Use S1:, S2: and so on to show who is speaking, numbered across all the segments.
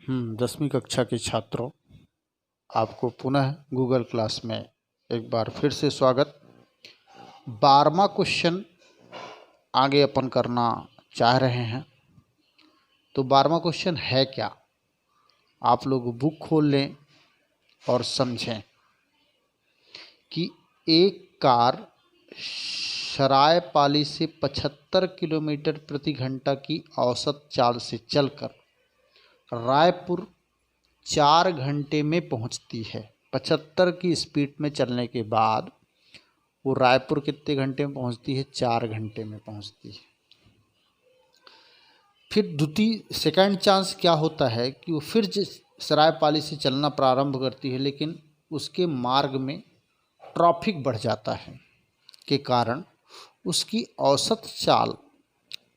S1: 10वीं कक्षा के छात्रों, आपको पुनः गूगल क्लास में एक बार फिर से स्वागत। 12वां क्वेश्चन आगे अपन करना चाह रहे हैं। तो 12वां क्वेश्चन है क्या, आप लोग बुक खोल लें और समझें कि एक कार सरायपाली से 75 किलोमीटर प्रति घंटा की औसत चाल से चलकर रायपुर 4 घंटे में पहुंचती है। 75 की स्पीड में चलने के बाद वो रायपुर कितने घंटे में पहुंचती है? 4 घंटे में पहुंचती है। फिर द्वितीय सेकंड चांस क्या होता है कि वो फिर सरायपाली से चलना प्रारंभ करती है, लेकिन उसके मार्ग में ट्रैफिक बढ़ जाता है के कारण उसकी औसत चाल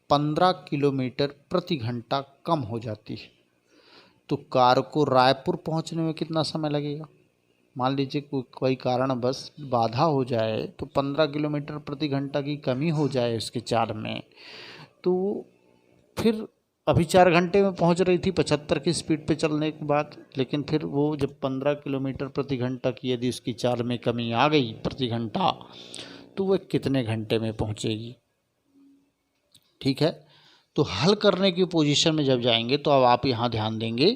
S1: 15 किलोमीटर प्रति घंटा कम हो जाती है। तो कार को रायपुर पहुंचने में कितना समय लगेगा? मान लीजिए कोई कारणवश बाधा हो जाए तो 15 किलोमीटर प्रति घंटा की कमी हो जाए उसके चाल में, तो फिर अभी 4 घंटे में पहुंच रही थी 75 की स्पीड पे चलने के बाद, लेकिन फिर वो जब 15 किलोमीटर प्रति घंटा की यदि उसकी चाल में कमी आ गई प्रति घंटा, तो वह कितने घंटे में पहुंचेगी? ठीक है, तो हल करने की पोजीशन में जब जाएंगे तो अब आप यहाँ ध्यान देंगे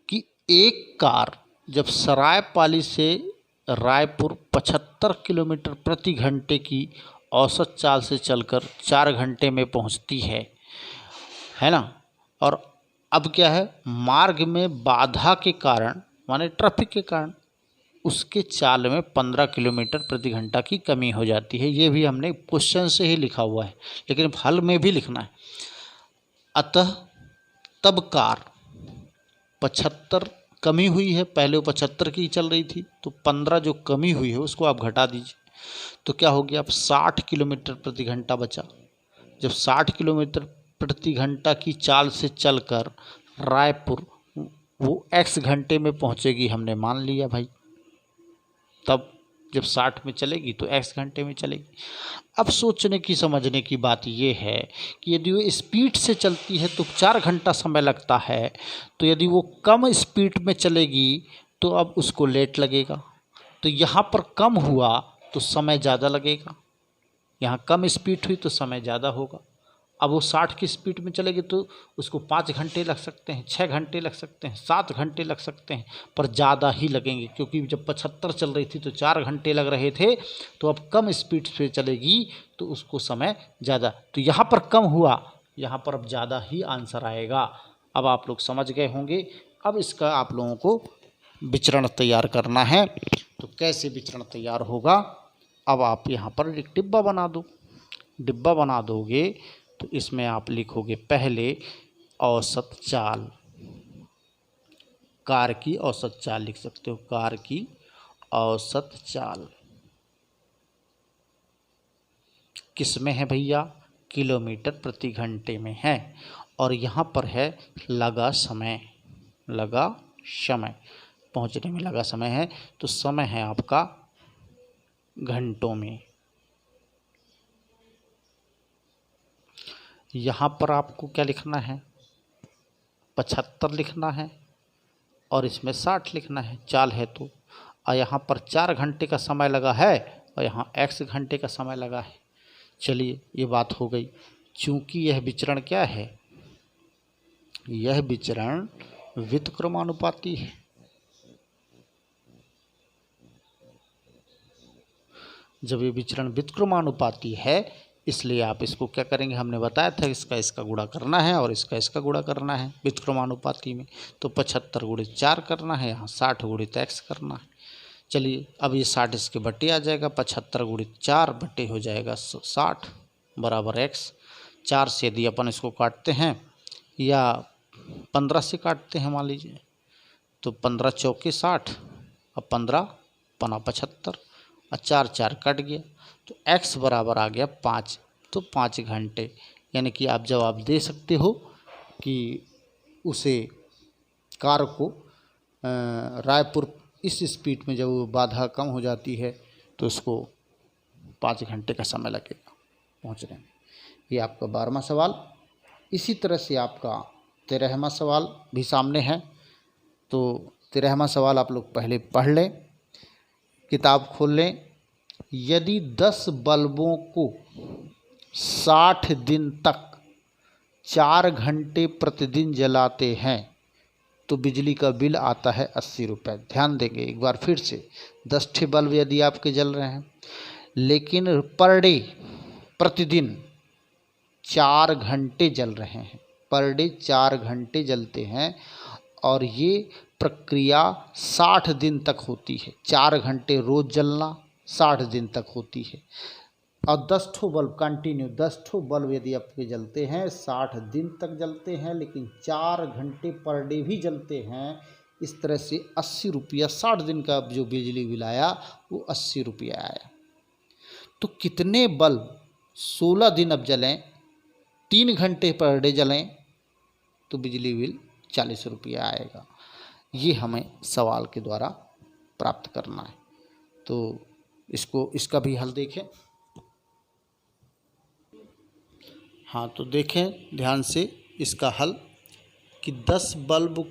S1: कि एक कार जब सरायपाली से रायपुर 75 किलोमीटर प्रति घंटे की औसत चाल से चलकर 4 घंटे में पहुंचती है ना। और अब क्या है, मार्ग में बाधा के कारण माने ट्रैफिक के कारण उसके चाल में 15 किलोमीटर प्रति घंटा की कमी हो जाती है। ये भी हमने क्वेश्चन से ही लिखा हुआ है, लेकिन हल में भी लिखना है। अतः तब कार 75 कमी हुई है, पहले वो 75 की चल रही थी, तो 15 जो कमी हुई है उसको आप घटा दीजिए, तो क्या हो गया? अब 60 किलोमीटर प्रति घंटा बचा। जब 60 किलोमीटर प्रति घंटा की चाल से चलकर रायपुर वो x घंटे में पहुंचेगी, हमने मान लिया भाई। तब जब 60 में चलेगी तो x घंटे में चलेगी। अब सोचने की समझने की बात यह है कि यदि वो स्पीड से चलती है तो 4 घंटा समय लगता है, तो यदि वो कम स्पीड में चलेगी तो अब उसको लेट लगेगा। तो यहाँ पर कम हुआ तो समय ज़्यादा लगेगा, यहाँ कम स्पीड हुई तो समय ज़्यादा होगा। अब वो 60 की स्पीड में चलेगी तो उसको 5 घंटे लग सकते हैं, 6 घंटे लग सकते हैं, 7 घंटे लग सकते हैं, पर ज़्यादा ही लगेंगे, क्योंकि जब 75 चल रही थी तो 4 घंटे लग रहे थे, तो अब कम स्पीड से चलेगी तो उसको समय ज़्यादा। तो यहाँ पर कम हुआ, यहाँ पर अब ज़्यादा ही आंसर आएगा। अब आप लोग समझ गए होंगे। अब इसका आप लोगों को विचरण तैयार करना है। तो कैसे विचरण तैयार होगा? अब आप यहाँ पर एक डिब्बा बना दो। डिब्बा बना दोगे तो इसमें आप लिखोगे पहले औसत चाल, कार की औसत चाल लिख सकते हो, कार की औसत चाल किस में है भैया? किलोमीटर प्रति घंटे में है। और यहाँ पर है लगा समय, लगा समय, पहुँचने में लगा समय है, तो समय है आपका घंटों में। यहाँ पर आपको क्या लिखना है? 75 लिखना है और इसमें 60 लिखना है, चाल है तो। और यहाँ पर 4 घंटे का समय लगा है और यहाँ x घंटे का समय लगा है। चलिए ये बात हो गई। चूँकि यह विचरण क्या है? यह विचरण व्युत्क्रमानुपाती है। जब ये विचरण व्युत्क्रमानुपाती है, इसलिए आप इसको क्या करेंगे? हमने बताया था इसका गुणा करना है और इसका गुणा करना है व्युत्क्रमानुपाती में। तो 75 गुणित 4 करना है, यहाँ 60 गुणित x करना है। चलिए अब ये 60 इसके बट्टे आ जाएगा, 75 गुणित 4 बट्टे हो जाएगा 60 बराबर x। 4 से यदि अपन इसको काटते हैं या 15 से काटते हैं मान लीजिए, तो 15 चौके 60 और 15 पना 75 और 4 4 कट गया, तो x बराबर आ गया 5। तो 5 घंटे, यानी कि आप जवाब दे सकते हो कि उसे कार को रायपुर इस स्पीड में जब बाधा कम हो जाती है तो उसको 5 घंटे का समय लगेगा पहुंचने में। ये आपका 12वां सवाल। इसी तरह से आपका 13वां सवाल भी सामने है, तो 13वां सवाल आप लोग पहले पढ़ लें, किताब खोल लें। यदि 10 बल्बों को 60 दिन तक 4 घंटे प्रतिदिन जलाते हैं तो बिजली का बिल आता है 80 रुपये। ध्यान देंगे एक बार फिर से, 10 ठे बल्ब यदि आपके जल रहे हैं, लेकिन पर डे प्रतिदिन 4 घंटे जल रहे हैं, पर डे 4 घंटे जलते हैं, और ये प्रक्रिया 60 दिन तक होती है। 4 घंटे रोज़ जलना 60 दिन तक होती है, और 10 ठो बल्ब कंटिन्यू, 10 ठो बल्ब यदि आपके जलते हैं 60 दिन तक जलते हैं, लेकिन 4 घंटे पर डे भी जलते हैं। इस तरह से 80 रुपया 60 दिन का जो बिजली बिल आया वो 80 रुपया आया। तो कितने बल्ब 16 दिन अब जलें, 3 घंटे पर डे जलें, तो बिजली बिल 40 रुपया आएगा। ये हमें सवाल के द्वारा प्राप्त करना है। तो इसका भी हल देखें। हाँ, तो देखें ध्यान से इसका हल कि 10 बल्बों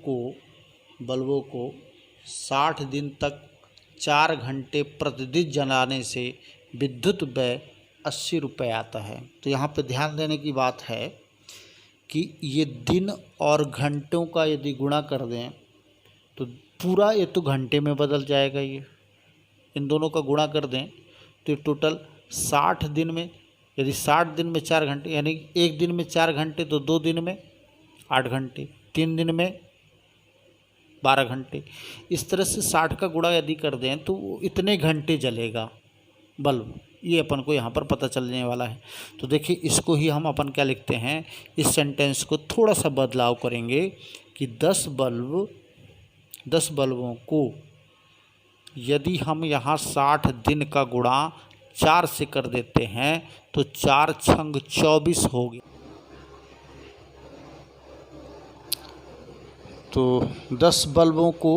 S1: को 60 दिन तक 4 घंटे प्रतिदिन जलाने से विद्युत व्यय 80 रुपये आता है। तो यहाँ पे ध्यान देने की बात है कि ये दिन और घंटों का यदि गुणा कर दें तो पूरा ये तो घंटे में बदल जाएगा। ये इन दोनों का गुणा कर दें तो ये टोटल 60 दिन में, यदि 60 दिन में 4 घंटे, यानी एक दिन में 4 घंटे, तो 2 दिन में 8 घंटे, 3 दिन में 12 घंटे। इस तरह से 60 का गुणा यदि कर दें तो इतने घंटे जलेगा बल्ब, ये अपन को यहाँ पर पता चलने वाला है। तो देखिए इसको ही हम अपन क्या लिखते हैं, इस सेंटेंस को थोड़ा सा बदलाव करेंगे कि 10 बल्बों को यदि हम यहाँ 60 दिन का गुणा 4 से कर देते हैं तो 4 छंग 24 हो गया। तो 10 बल्बों को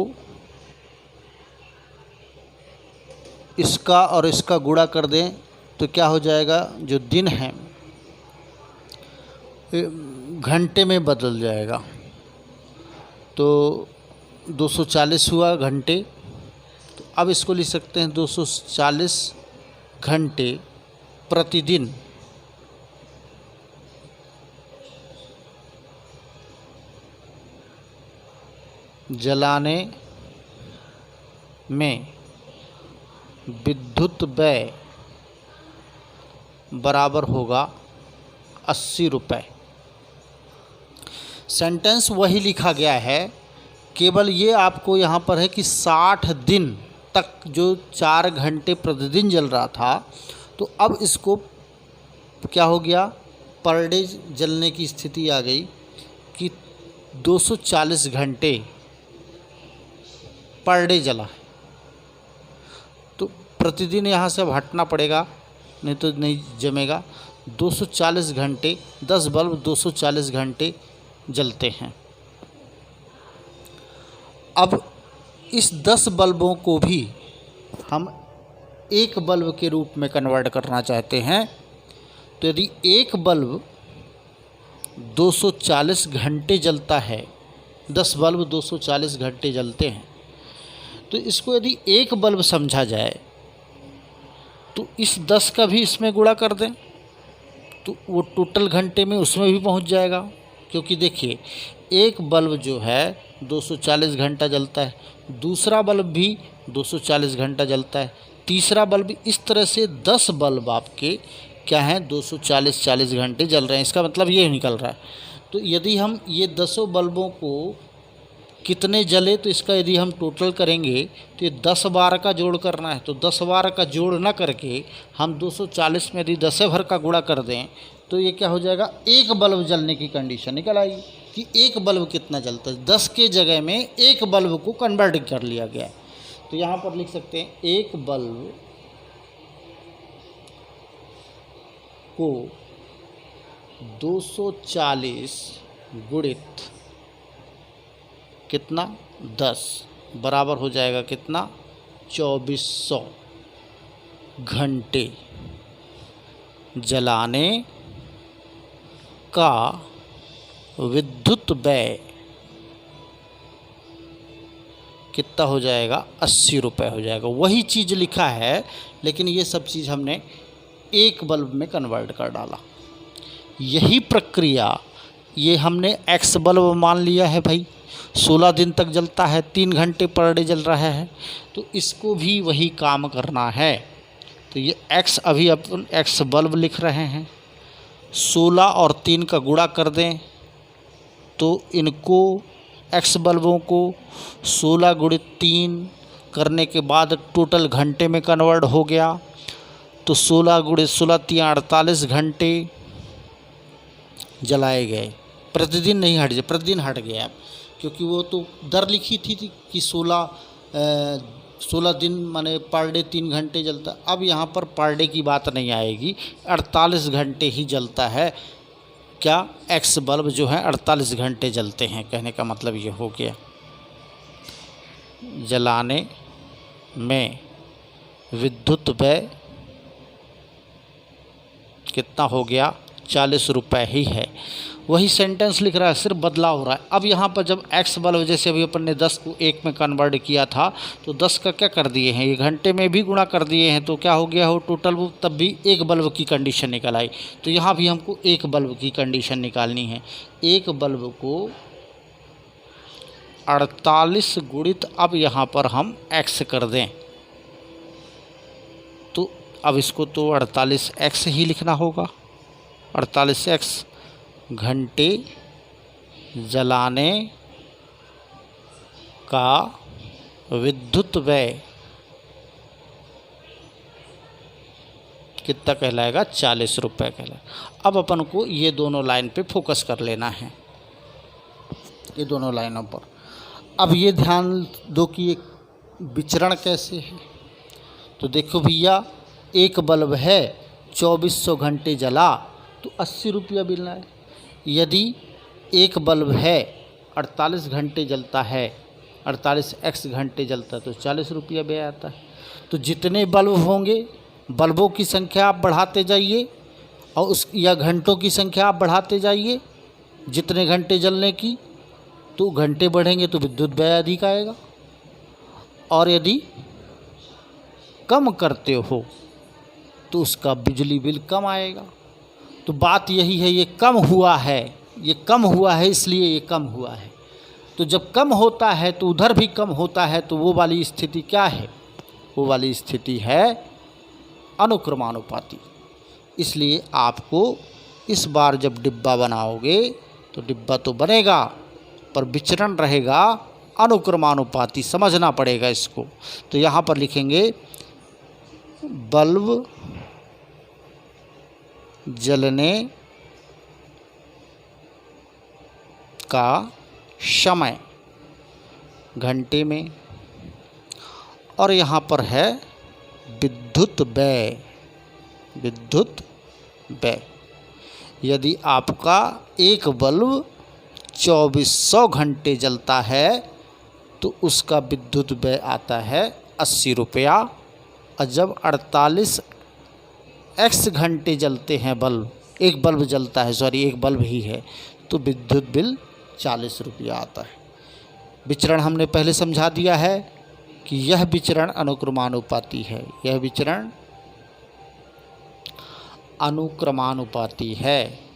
S1: इसका और इसका गुणा कर दें तो क्या हो जाएगा, जो दिन है घंटे में बदल जाएगा। तो 240 हुआ घंटे, तो अब इसको लिख सकते हैं 240 घंटे प्रतिदिन जलाने में विद्युत व्यय बराबर होगा 80 रुपये। सेंटेंस वही लिखा गया है, केवल ये आपको यहाँ पर है कि 60 दिन तक जो 4 घंटे प्रतिदिन जल रहा था, तो अब इसको क्या हो गया, पर डे जलने की स्थिति आ गई कि 240 घंटे पर डे जला है। तो प्रतिदिन यहाँ से अब हटना पड़ेगा, नहीं तो नहीं जमेगा। 240 घंटे, 10 बल्ब 240 घंटे जलते हैं। अब इस 10 बल्बों को भी हम एक बल्ब के रूप में कन्वर्ट करना चाहते हैं। तो यदि एक बल्ब 240 घंटे जलता है, 10 बल्ब 240 घंटे जलते हैं, तो इसको यदि एक बल्ब समझा जाए तो इस 10 का भी इसमें गुणा कर दें तो वो टोटल घंटे में उसमें भी पहुंच जाएगा। क्योंकि देखिए एक बल्ब जो है 240 घंटा जलता है, दूसरा बल्ब भी 240 घंटा जलता है, तीसरा बल्ब, इस तरह से 10 बल्ब आपके क्या हैं 240 घंटे जल रहे हैं। इसका मतलब ये निकल रहा है। तो यदि हम ये 10 बल्बों को कितने जले, तो इसका यदि हम टोटल करेंगे तो ये 10 बार का जोड़ करना है। तो 10 बार का जोड़ ना करके हम 240 में यदि 10 भर का गुणा कर दें तो ये क्या हो जाएगा, एक बल्ब जलने की कंडीशन निकल आएगी कि एक बल्ब कितना जलता है। 10 के जगह में एक बल्ब को कन्वर्ट कर लिया गया है। तो यहाँ पर लिख सकते हैं एक बल्ब को 240 गुणित कितना 10 बराबर हो जाएगा कितना 2400 घंटे जलाने का विद्युत व्यय कितना हो जाएगा, 80 रुपये हो जाएगा। वही चीज़ लिखा है, लेकिन ये सब चीज़ हमने एक बल्ब में कन्वर्ट कर डाला। यही प्रक्रिया ये हमने एक्स बल्ब मान लिया है भाई, 16 दिन तक जलता है, 3 घंटे पर डे जल रहा है, तो इसको भी वही काम करना है। तो ये एक्स, अभी अपन एक्स बल्ब लिख रहे हैं, 16 और 3 का गुणा कर दें तो इनको एक्स बल्बों को 16 गुणित 3 करने के बाद टोटल घंटे में कन्वर्ट हो गया। तो 16 गुणित 16 3 48 घंटे जलाए गए। प्रतिदिन नहीं हट जाए, प्रतिदिन हट गया, क्योंकि वो तो दर लिखी थी कि 16 दिन माने पर डे 3 घंटे जलता। अब यहाँ पर पर डे की बात नहीं आएगी, 48 घंटे ही जलता है। क्या एक्स बल्ब जो है 48 घंटे जलते हैं, कहने का मतलब ये हो गया। जलाने में विद्युत व्यय कितना हो गया, 40 रुपये ही है। वही सेंटेंस लिख रहा है, सिर्फ बदलाव हो रहा है। अब यहाँ पर जब एक्स बल्ब, जैसे अभी अपन ने 10 को 1 में कन्वर्ट किया था, तो 10 का क्या कर दिए हैं, ये घंटे में भी गुणा कर दिए हैं, तो क्या हो गया हो टोटल, वो तब भी एक बल्ब की कंडीशन निकल आई। तो यहाँ भी हमको एक बल्ब की कंडीशन निकालनी है। एक बल्ब को 48 गुणित, अब यहाँ पर हम एक्स कर दें, तो अब इसको तो 48 एक्स ही लिखना होगा। 48 एक्स घंटे जलाने का विद्युत व्यय कितना कहलाएगा, 40 रुपये कहलाएगा। अब अपन को ये दोनों लाइन पे फोकस कर लेना है, ये दोनों लाइनों पर। अब ये ध्यान दो कि ये विचरण कैसे है। तो देखो भैया, एक बल्ब है 2400 घंटे जला तो 80 रुपया मिलना है। यदि एक बल्ब है 48 घंटे जलता है, 48 एक्स घंटे जलता है, तो 40 रुपया व्यय आता है। तो जितने बल्ब होंगे, बल्बों की संख्या आप बढ़ाते जाइए और उस या घंटों की संख्या आप बढ़ाते जाइए, जितने घंटे जलने की, तो घंटे बढ़ेंगे तो विद्युत व्यय अधिक आएगा। और यदि कम करते हो तो उसका बिजली बिल कम आएगा। तो बात यही है, ये कम हुआ है, ये कम हुआ है, इसलिए ये कम हुआ है। तो जब कम होता है तो उधर भी कम होता है, तो वो वाली स्थिति क्या है, वो वाली स्थिति है अनुक्रमानुपाती। इसलिए आपको इस बार जब डिब्बा बनाओगे तो डिब्बा तो बनेगा पर विचरण रहेगा अनुक्रमानुपाती, समझना पड़ेगा इसको। तो यहाँ पर लिखेंगे बल्ब जलने का समय घंटे में, और यहाँ पर है विद्युत व्यय, विद्युत व्यय। यदि आपका एक बल्ब 2400 घंटे जलता है तो उसका विद्युत व्यय आता है 80 रुपया। और जब 48 एक्स घंटे जलते हैं बल्ब, एक बल्ब जलता है, सॉरी एक बल्ब ही है, तो विद्युत बिल 40 रुपया आता है। विचरण हमने पहले समझा दिया है कि यह विचरण अनुक्रमानुपाती है, यह विचरण अनुक्रमानुपाती है।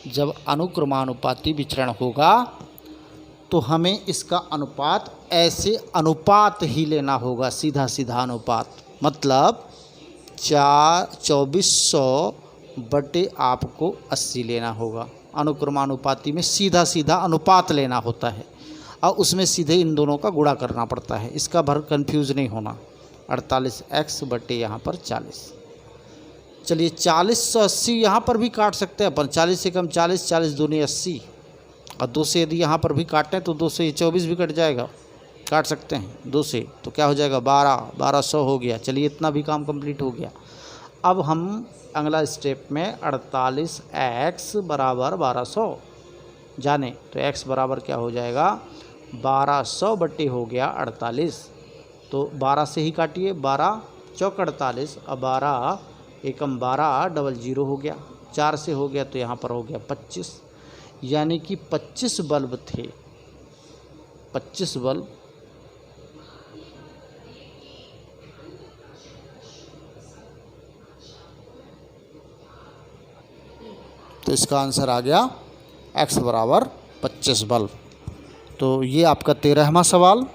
S1: जब अनुक्रमानुपाती विचरण होगा तो हमें इसका अनुपात ऐसे अनुपात ही लेना होगा, सीधा सीधा अनुपात। मतलब 2400 बटे आपको 80 लेना होगा। अनुक्रमानुपाती में सीधा सीधा अनुपात लेना होता है और उसमें सीधे इन दोनों का गुणा करना पड़ता है। इसका भर कंफ्यूज नहीं होना। 48x बटे यहाँ पर 40। चलिए 40 से 80 यहाँ पर भी काट सकते हैं अपन। 40 से कम 40, 40 दूनी 80, और 2 से यदि यहाँ पर भी काटें तो 2 से 24 भी कट जाएगा, काट सकते हैं 2 से, तो क्या हो जाएगा 1200 हो गया। चलिए इतना भी काम कंप्लीट हो गया। अब हम अगला स्टेप में 48x बराबर 1200 जाने, तो x बराबर क्या हो जाएगा 1200 बटे हो गया 48। तो 12 से ही काटिए, 12 चौक 48 और 12 एकम 12 डबल 0 हो गया, 4 से हो गया तो यहाँ पर हो गया 25। यानी कि 25 बल्ब थे, 25 बल्ब तो इसका आंसर आ गया x बराबर 25 बल्ब। तो ये आपका 13वां सवाल।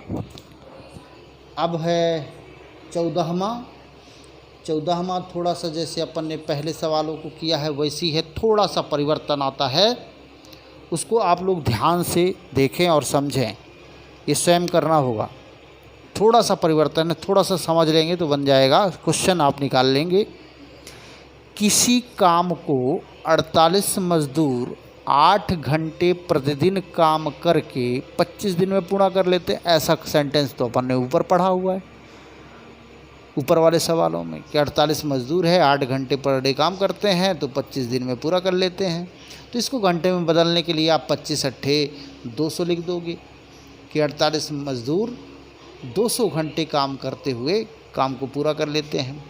S1: अब है 14वां थोड़ा सा जैसे अपन ने पहले सवालों को किया है वैसी है, थोड़ा सा परिवर्तन आता है, उसको आप लोग ध्यान से देखें और समझें, ये स्वयं करना होगा। थोड़ा सा परिवर्तन है, थोड़ा सा समझ लेंगे तो बन जाएगा, क्वेश्चन आप निकाल लेंगे। किसी काम को 48 मजदूर 8 घंटे प्रतिदिन काम करके 25 दिन में पूरा कर लेते, ऐसा सेंटेंस तो अपन ने ऊपर पढ़ा हुआ है ऊपर वाले सवालों में कि 48 मजदूर है, 8 घंटे पर डे काम करते हैं तो 25 दिन में पूरा कर लेते हैं। तो इसको घंटे में बदलने के लिए आप 25 अट्ठे 200 लिख दोगे कि 48 मजदूर 200 घंटे काम करते हुए काम को पूरा कर लेते हैं।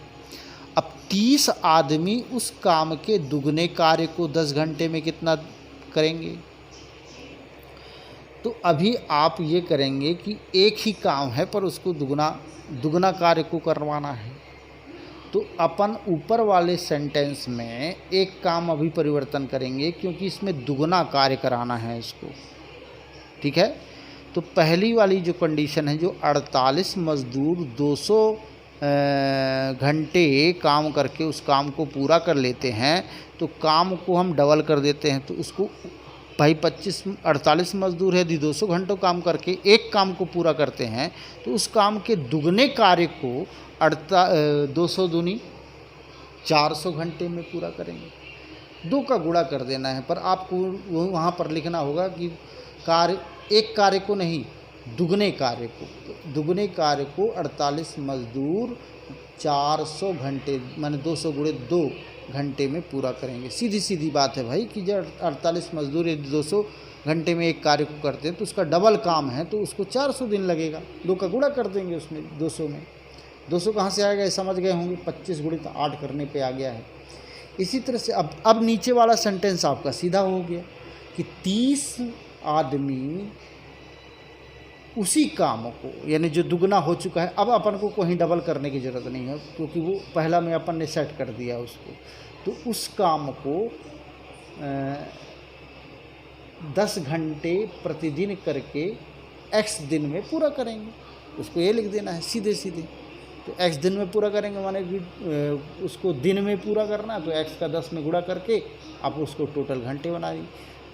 S1: अब 30 आदमी उस काम के दुगने कार्य को 10 घंटे में कितना करेंगे? तो अभी आप ये करेंगे कि एक ही काम है पर उसको दुगना कार्य को करवाना है। तो अपन ऊपर वाले सेंटेंस में एक काम अभी परिवर्तन करेंगे क्योंकि इसमें दुगना कार्य कराना है इसको, ठीक है। तो पहली वाली जो कंडीशन है, जो 48 मजदूर 200 घंटे काम करके उस काम को पूरा कर लेते हैं, तो काम को हम डबल कर देते हैं। तो उसको भाई 48 मजदूर है यदि 200 घंटों काम करके एक काम को पूरा करते हैं तो उस काम के दुगने कार्य को 200 दूनी 400 घंटे में पूरा करेंगे। 2 का गुणा कर देना है, पर आपको वहाँ पर लिखना होगा कि एक कार्य को नहीं, दुगने कार्य को। दुगने कार्य को 48 मजदूर 400 घंटे माने 200 गुणे 2 घंटे में पूरा करेंगे। सीधी सीधी बात है भाई कि जब 48 मजदूर यदि 200 घंटे में एक कार्य को करते हैं तो उसका डबल काम है तो उसको 400 दिन लगेगा। 2 का गुणा कर देंगे उसमें 200 में। 200 कहाँ से आएगा ये समझ गए होंगे, 25 गुणित 8 करने पे आ गया है। इसी तरह से अब नीचे वाला सेंटेंस आपका सीधा हो गया कि 30 आदमी उसी काम को, यानी जो दुगना हो चुका है, अब अपन को कहीं डबल करने की ज़रूरत नहीं है क्योंकि वो पहला में अपन ने सेट कर दिया उसको। तो उस काम को 10 घंटे प्रतिदिन करके x दिन में पूरा करेंगे। उसको ये लिख देना है सीधे सीधे। तो x दिन में पूरा करेंगे माने कि उसको दिन में पूरा करना है, तो x का 10 में गुणा करके आप उसको टोटल घंटे बना दी।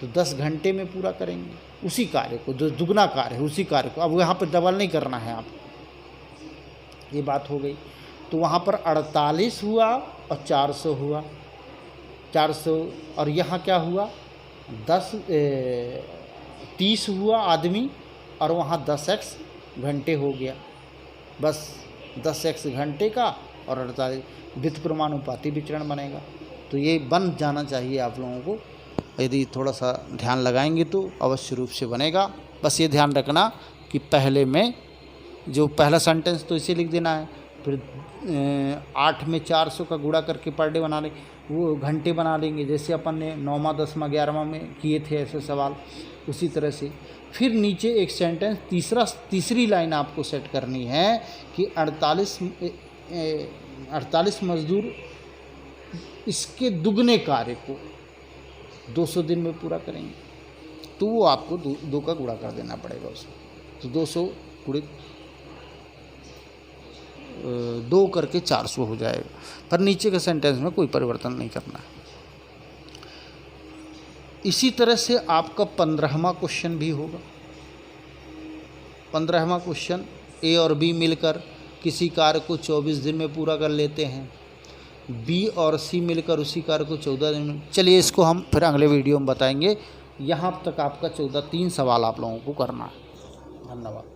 S1: तो 10 घंटे में पूरा करेंगे उसी कार्य को, जो दुगना कार्य है उसी कार्य को। अब यहाँ पर डबल नहीं करना है आप, ये बात हो गई। तो वहाँ पर 48 हुआ और 400 हुआ, 400 और यहाँ क्या हुआ 30 हुआ आदमी और वहाँ 10x घंटे हो गया। बस 10x घंटे का और 48 वित्त प्रमाणुपाती विचरण बनेगा। तो ये बन जाना चाहिए आप लोगों को, यदि थोड़ा सा ध्यान लगाएंगे तो अवश्य रूप से बनेगा। बस ये ध्यान रखना कि पहले में जो पहला सेंटेंस तो इसे लिख देना है, फिर 8 में 400 का गुणा करके पर डे बना लें, वो घंटे बना लेंगे जैसे अपन ने 9वां 10वां 11वां में किए थे ऐसे सवाल। उसी तरह से फिर नीचे एक सेंटेंस तीसरी लाइन आपको सेट करनी है कि 48 मजदूर इसके दुगने कार्य को 200 दिन में पूरा करेंगे। तो वो आपको 2 का गुणा कर देना पड़ेगा उसमें। तो 200 गुणित 2 करके 400 हो जाएगा। पर नीचे के सेंटेंस में कोई परिवर्तन नहीं करना है। इसी तरह से आपका 15वां क्वेश्चन भी होगा। 15वां क्वेश्चन, ए और बी मिलकर किसी कार्य को 24 दिन में पूरा कर लेते हैं, बी और सी मिलकर उसी कार्य को 14 दिन में। चलिए इसको हम फिर अगले वीडियो में बताएंगे। यहाँ तक आपका 3 सवाल आप लोगों को करना है। धन्यवाद।